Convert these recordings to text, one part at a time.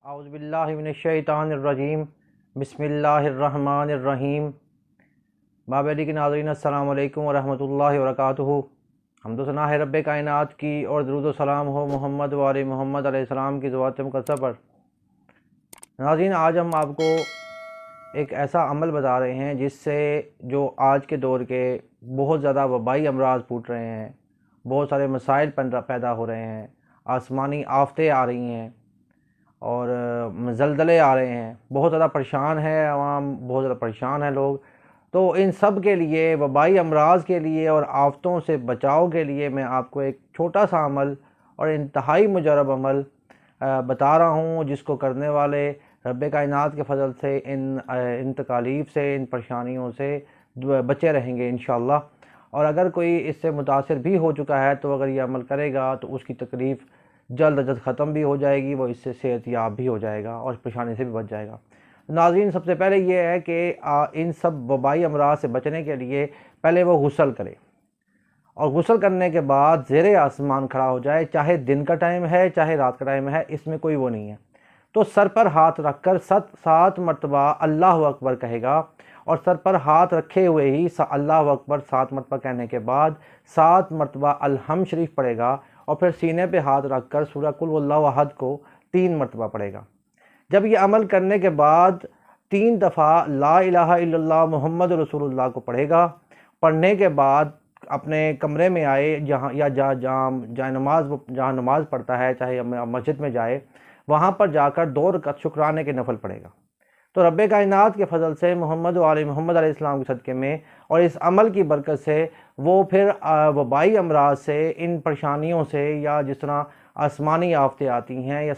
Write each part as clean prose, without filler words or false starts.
औज़ुबिल्लाहिमिनश्शैतानिर्रजीम बिस्मिल्लाहिर्रहमानिर्रहीम। बाबेली के नाज़रीन अस्सलामु अलैकुम वरहमतुल्लाहि वबरकातुहू। हम्दो सना है रब्बे कायनात की और दरूद व सलाम हो मोहम्मद व आले मोहम्मद अलैहिस्सलाम की ज़वात मुक़द्दसा पर। नाज़रीन, आज हम आपको एक ऐसा अमल बता रहे हैं जिससे जो आज के दौर के बहुत ज़्यादा वबाई अमराज फूट रहे हैं, बहुत सारे मसाइल पैदा हो रहे हैं, आसमानी आफतें आ रही हैं और ज़लज़ले आ रहे हैं, बहुत ज़्यादा परेशान है आवाम, बहुत ज़्यादा परेशान है लोग। तो इन सब के लिए, वबाई अमराज के लिए और आफ़तों से बचाव के लिए मैं आपको एक छोटा सा अमल और इंतहाई मुजरब अमल बता रहा हूँ, जिसको करने वाले रब्बे कायनात के फ़ज़ल से इन तकालीफ़ से, इन परेशानियों से बचे रहेंगे इंशाअल्लाह। और अगर कोई इससे मुतासिर भी हो चुका है तो अगर ये अमल करेगा तो उसकी तकलीफ़ जल्द अज जल्द ख़त्म भी हो जाएगी, वो इससे सेहतयाब भी हो जाएगा और परेशानी से भी बच जाएगा। नाज़रीन, सबसे पहले ये है कि इन सब वबाई अमराज से बचने के लिए पहले वो गुस्ल करे और गुस्ल करने के बाद ज़ेरे आसमान खड़ा हो जाए, चाहे दिन का टाइम है चाहे रात का टाइम है, इसमें कोई वो नहीं है। तो सर पर हाथ रख कर 7 मरतबा अल्लाह अकबर कहेगा और सर पर हाथ रखे हुए ही अल्लाह अकबर 7 मरतबा कहने के बाद 7 मरतबा अल-हम्द शरीफ पढ़ेगा और फिर सीने पे हाथ रख कर सूरह कुल हुवल्लाहु अहद को 3 मरतबा पढ़ेगा। जब ये अमल करने के बाद 3 दफ़ा ला इलाहा इल्लल्लाह मुहम्मद रसूलुल्लाह को पढ़ेगा। पढ़ने के बाद अपने कमरे में आए, जहाँ नमाज पढ़ता है, चाहे मस्जिद में जाए, वहाँ पर जाकर 2 रकात शुक्राने के नफल पढ़ेगा। तो रब्बे कायनात के फ़ज़ल से मोहम्मद व आले मोहम्मद अलैहिस्सलाम के सदक़े में और इस अमल की बरकत से वो फिर वबाई अमराज से, इन परेशानियों से, या जिस तरह आसमानी आफतें आती हैं या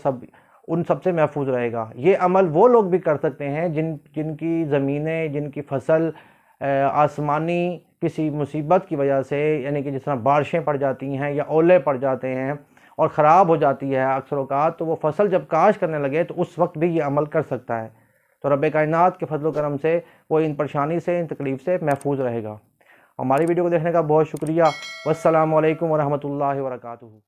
उन सब से महफूज रहेगा। ये अमल वो लोग भी कर सकते हैं जिनकी ज़मीनें, जिनकी फसल आसमानी किसी मुसीबत की वजह से, यानी कि जिस तरह बारिशें पड़ जाती हैं या ओले पड़ जाते हैं और ख़राब हो जाती है अक्सर औक़ात, तो वो फसल जब काश करने लगे तो उस वक्त भी ये अमल कर सकता है। तो रब्बे कायनात के फजल करम से वो इन परेशानी से, इन तकलीफ़ से महफूज रहेगा। हमारी वीडियो को देखने का बहुत शुक्रिया। वस्सलामु अलैकुम वरहमतुल्लाहि वबरकातुहू।